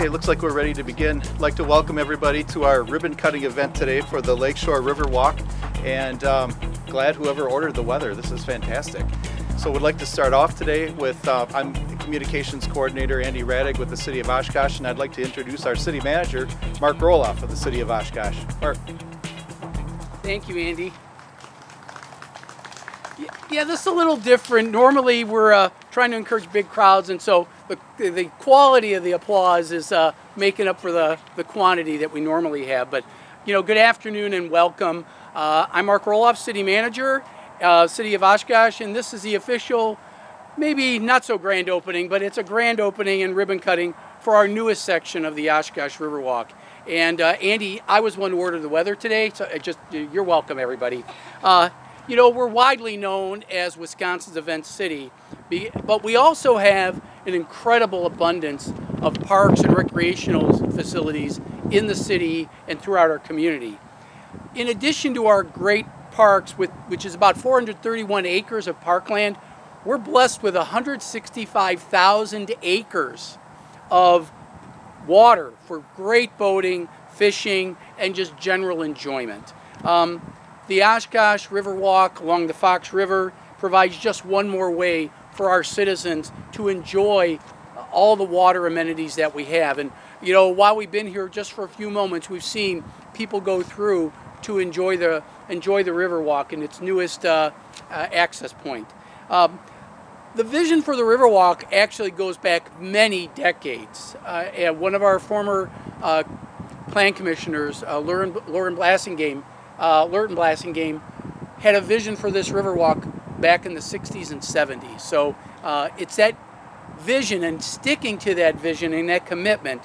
right, looks like we're ready to begin. I'd like to welcome everybody to our ribbon cutting event today for the Lakeshore Riverwalk, and glad whoever ordered the weather. This is fantastic. So we'd like to start off today with, I'm Communications Coordinator Andy Radig with the City of Oshkosh, and I'd like to introduce our City Manager, Mark Roloff of the City of Oshkosh. Mark. Thank you, Andy. Yeah, this is a little different. Normally we're trying to encourage big crowds, and so the quality of the applause is making up for the quantity that we normally have. But, you know, good afternoon and welcome. I'm Mark Roloff, City Manager, City of Oshkosh, and this is the official, maybe not so grand opening, but it's a grand opening and ribbon cutting for our newest section of the Oshkosh Riverwalk. And Andy, I was one who ordered the weather today, so you're welcome, everybody. You know, we're widely known as Wisconsin's event city, but we also have an incredible abundance of parks and recreational facilities in the city and throughout our community. In addition to our great parks, which is about 431 acres of parkland, we're blessed with 165,000 acres of water for great boating, fishing, and just general enjoyment. The Oshkosh Riverwalk along the Fox River provides just one more way for our citizens to enjoy all the water amenities that we have. And you know, while we've been here just for a few moments, we've seen people go through to enjoy the Riverwalk and its newest access point. The vision for the Riverwalk actually goes back many decades. And one of our former plan commissioners, Lauren Blassingame, had a vision for this Riverwalk back in the 60s and 70s. So it's that vision and sticking to that vision and that commitment.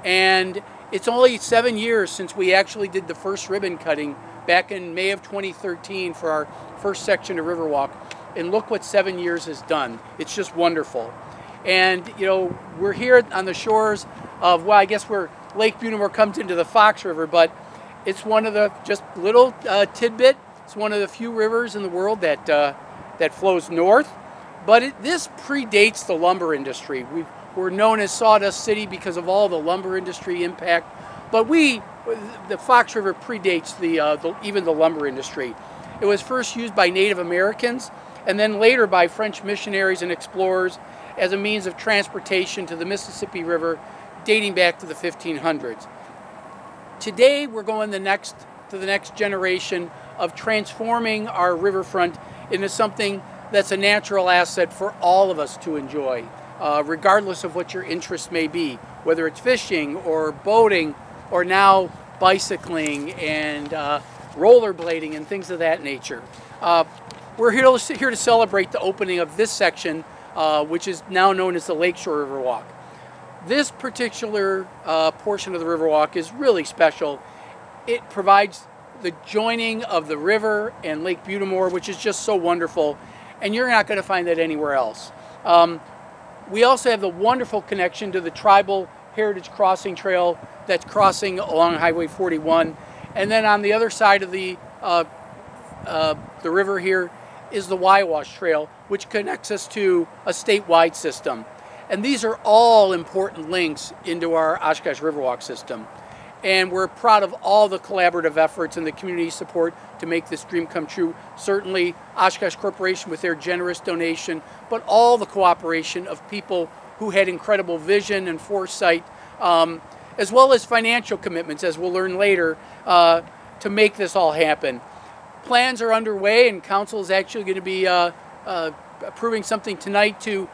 And it's only 7 years since we actually did the first ribbon cutting back in May of 2013 for our first section of Riverwalk. And look what 7 years has done. It's just wonderful. And you know, we're here on the shores of, well, I guess where Lake Bunamore comes into the Fox River, but it's one of the, just little tidbit, it's one of the few rivers in the world that flows north. But this predates the lumber industry. We're known as Sawdust City because of all the lumber industry impact. But the Fox River predates even the lumber industry. It was first used by Native Americans and then later by French missionaries and explorers as a means of transportation to the Mississippi River dating back to the 1500s. Today we're going to the next generation of transforming our riverfront into something that's a natural asset for all of us to enjoy, regardless of what your interests may be, whether it's fishing or boating or now bicycling and rollerblading and things of that nature. We're here to celebrate the opening of this section, which is now known as the Lakeshore Riverwalk. This particular portion of the Riverwalk is really special. It provides the joining of the river and Lake Bunamore, which is just so wonderful, and you're not going to find that anywhere else. We also have the wonderful connection to the Tribal Heritage Crossing Trail that's crossing along Highway 41, and then on the other side of the river here is the Waiwash Trail, which connects us to a statewide system. And these are all important links into our Oshkosh Riverwalk system. And we're proud of all the collaborative efforts and the community support to make this dream come true. Certainly Oshkosh Corporation with their generous donation, but all the cooperation of people who had incredible vision and foresight, as well as financial commitments, as we'll learn later, to make this all happen. Plans are underway, and Council is actually going to be approving something tonight to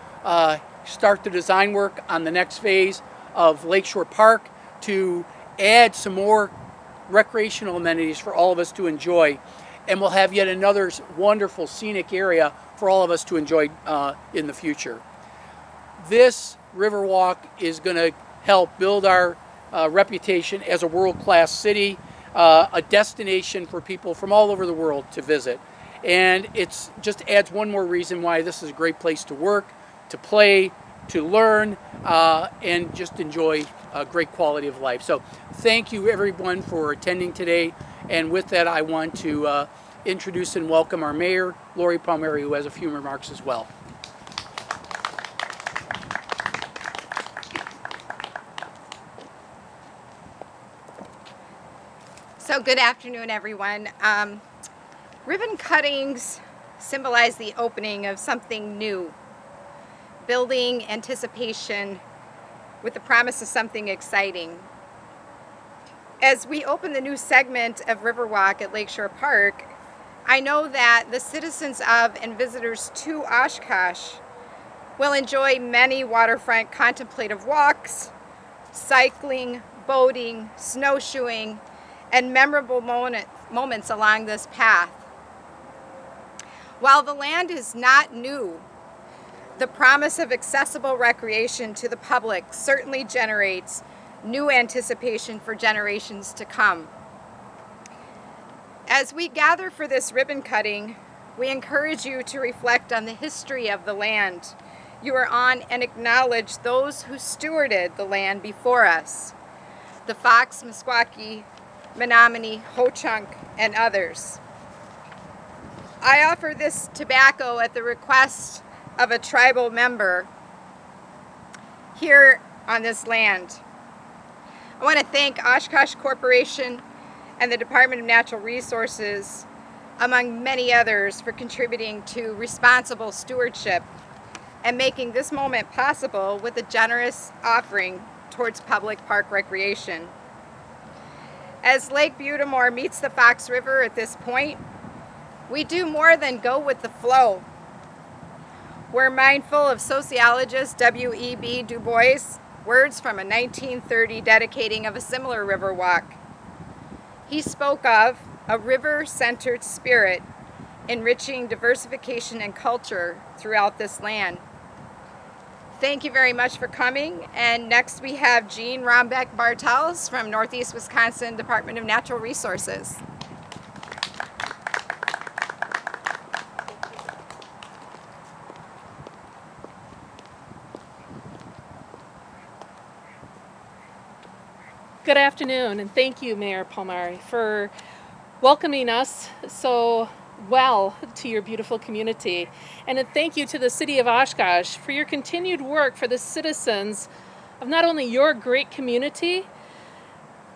start the design work on the next phase of Lakeshore Park to add some more recreational amenities for all of us to enjoy. And we'll have yet another wonderful scenic area for all of us to enjoy in the future. This Riverwalk is going to help build our reputation as a world-class city, a destination for people from all over the world to visit. And it just adds one more reason why this is a great place to work, to play, to learn, and just enjoy a great quality of life. So thank you everyone for attending today. And with that, I want to introduce and welcome our Mayor, Lori Palmieri, who has a few remarks as well. So good afternoon, everyone. Ribbon cuttings symbolize the opening of something new, building anticipation with the promise of something exciting. As we open the new segment of Riverwalk at Lakeshore Park, I know that the citizens of and visitors to Oshkosh will enjoy many waterfront contemplative walks, cycling, boating, snowshoeing, and memorable moments along this path. While the land is not new, the promise of accessible recreation to the public certainly generates new anticipation for generations to come. As we gather for this ribbon cutting, we encourage you to reflect on the history of the land you are on and acknowledge those who stewarded the land before us, the Fox, Meskwaki, Menominee, Ho-Chunk, and others. I offer this tobacco at the request of a tribal member here on this land. I want to thank Oshkosh Corporation and the Department of Natural Resources, among many others, for contributing to responsible stewardship and making this moment possible with a generous offering towards public park recreation. As Lake Butamore meets the Fox River at this point, we do more than go with the flow. We're mindful of sociologist W.E.B. Du Bois' words from a 1930 dedicating of a similar river walk. He spoke of a river-centered spirit enriching diversification and culture throughout this land. Thank you very much for coming. And next we have Jean Rombeck-Bartels from Northeast Wisconsin Department of Natural Resources. Good afternoon, and thank you, Mayor Palmieri, for welcoming us so well to your beautiful community. And a thank you to the City of Oshkosh for your continued work for the citizens of not only your great community,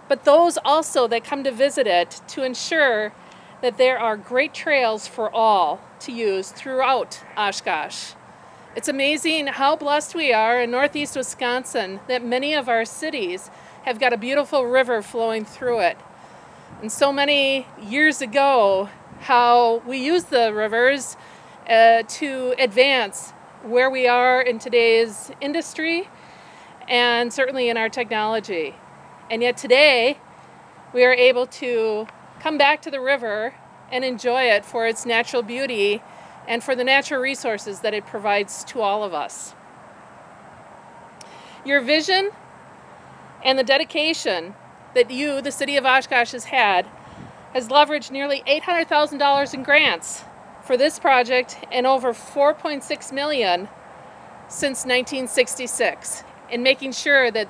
but those also that come to visit it, to ensure that there are great trails for all to use throughout Oshkosh. It's amazing how blessed we are in Northeast Wisconsin that many of our cities have got a beautiful river flowing through it. And so many years ago, how we use the rivers to advance where we are in today's industry and certainly in our technology. And yet today, we are able to come back to the river and enjoy it for its natural beauty and for the natural resources that it provides to all of us. Your vision and the dedication that you, the City of Oshkosh, has leveraged nearly $800,000 in grants for this project and over $4.6 million since 1966, in making sure that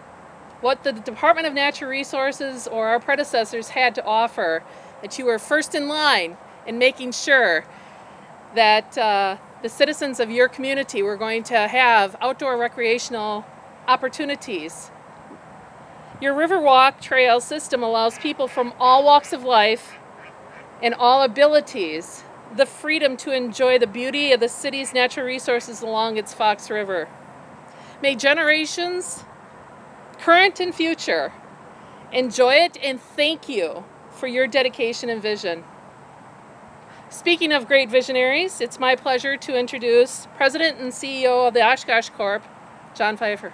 what the Department of Natural Resources or our predecessors had to offer, that you were first in line in making sure that the citizens of your community were going to have outdoor recreational opportunities. Your Riverwalk trail system allows people from all walks of life and all abilities the freedom to enjoy the beauty of the city's natural resources along its Fox River. May generations, current and future, enjoy it, and thank you for your dedication and vision. Speaking of great visionaries, it's my pleasure to introduce President and CEO of the Oshkosh Corp., John Pfeffer.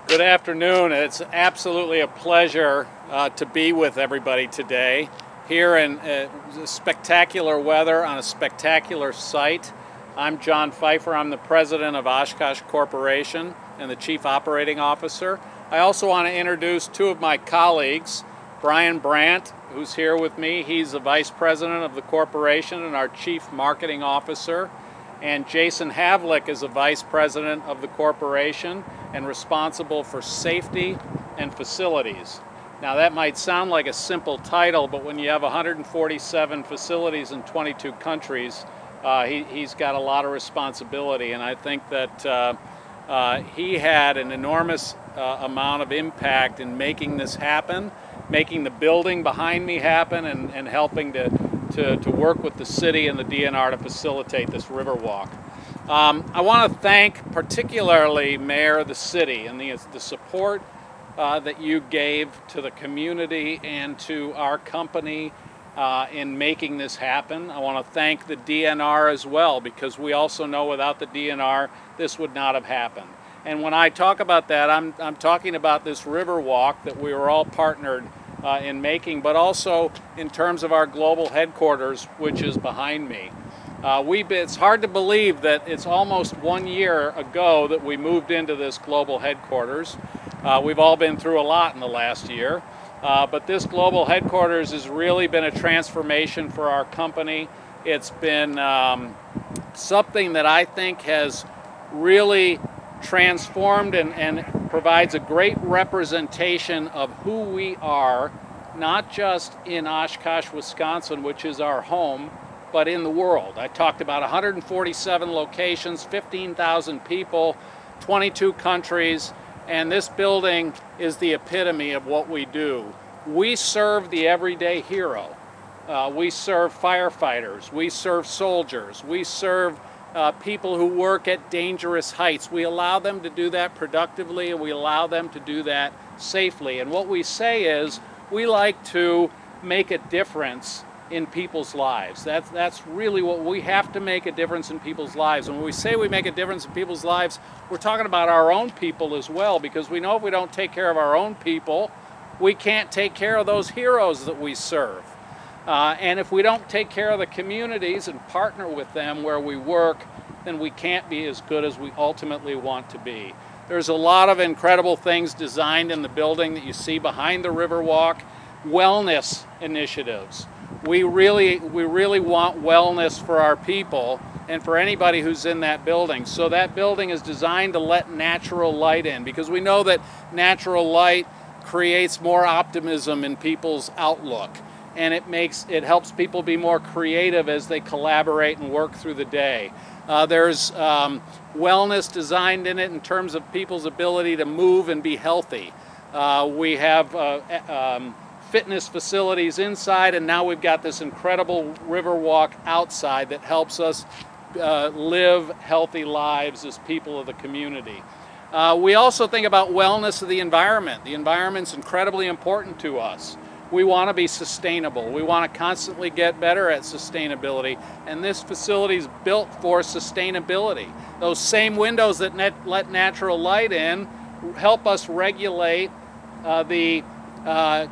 Good afternoon. It's absolutely a pleasure to be with everybody today here in spectacular weather on a spectacular site. I'm John Pfeffer. I'm the president of Oshkosh Corporation and the chief operating officer. I also want to introduce two of my colleagues, Brian Brandt, who's here with me. He's the vice president of the corporation and our chief marketing officer. And Jason Havlick is the vice president of the corporation and responsible for safety and facilities. Now that might sound like a simple title, but when you have 147 facilities in 22 countries, he's got a lot of responsibility. And I think that He had an enormous amount of impact in making this happen, making the building behind me happen, and helping to work with the city and the DNR to facilitate this Riverwalk. I want to thank particularly Mayor, the city, and the support that you gave to the community and to our company in making this happen. I want to thank the DNR as well, because we also know without the DNR this would not have happened. And when I talk about that, I'm talking about this Riverwalk that we were all partnered in making, but also in terms of our global headquarters, which is behind me. It's hard to believe that it's almost 1 year ago that we moved into this global headquarters. We've all been through a lot in the last year, but this global headquarters has really been a transformation for our company. It's been something that I think has really transformed and provides a great representation of who we are, not just in Oshkosh, Wisconsin, which is our home, but in the world. I talked about 147 locations, 15,000 people, 22 countries, and this building is the epitome of what we do. We serve the everyday hero. We serve firefighters, we serve soldiers, we serve people who work at dangerous heights. We allow them to do that productively, and we allow them to do that safely. And what we say is, we like to make a difference in people's lives. That's really what we have to make a difference in people's lives. And when we say we make a difference in people's lives, we're talking about our own people as well, because we know if we don't take care of our own people, we can't take care of those heroes that we serve. And if we don't take care of the communities and partner with them where we work, then we can't be as good as we ultimately want to be. There's a lot of incredible things designed in the building that you see behind the Riverwalk. Wellness initiatives. We really want wellness for our people and for anybody who's in that building. So that building is designed to let natural light in, because we know that natural light creates more optimism in people's outlook, and it helps people be more creative as they collaborate and work through the day. There's wellness designed in it in terms of people's ability to move and be healthy. We have fitness facilities inside, and now we've got this incredible Riverwalk outside that helps us live healthy lives as people of the community. We also think about wellness of the environment. The environment's incredibly important to us. We want to be sustainable. We want to constantly get better at sustainability, and this facility is built for sustainability. Those same windows that let natural light in help us regulate the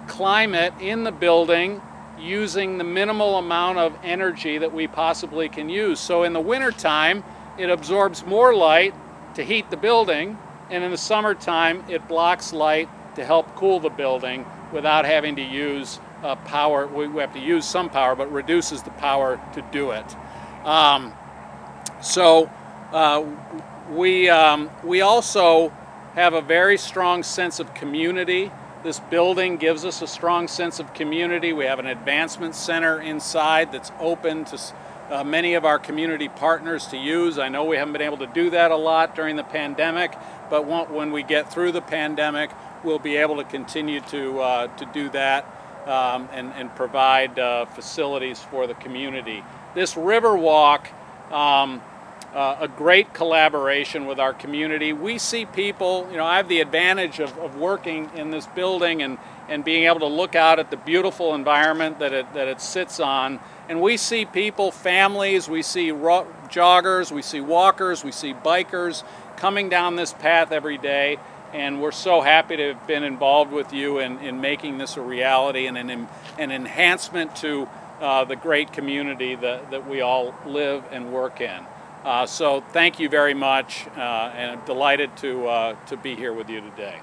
climate in the building using the minimal amount of energy that we possibly can use. So in the wintertime, it absorbs more light to heat the building, and in the summertime, it blocks light to help cool the building without having to use power. We have to use some power, but reduces the power to do it. We also have a very strong sense of community. This building gives us a strong sense of community. We have an advancement center inside that's open to many of our community partners to use. I know we haven't been able to do that a lot during the pandemic, but when we get through the pandemic, we'll be able to continue to do that and provide facilities for the community. This Riverwalk, a great collaboration with our community. We see people, I have the advantage of working in this building and being able to look out at the beautiful environment that it sits on. And we see people, families, we see joggers, we see walkers, we see bikers coming down this path every day. And we're so happy to have been involved with you in making this a reality and an enhancement to the great community that we all live and work in. So thank you very much, and I'm delighted to be here with you today.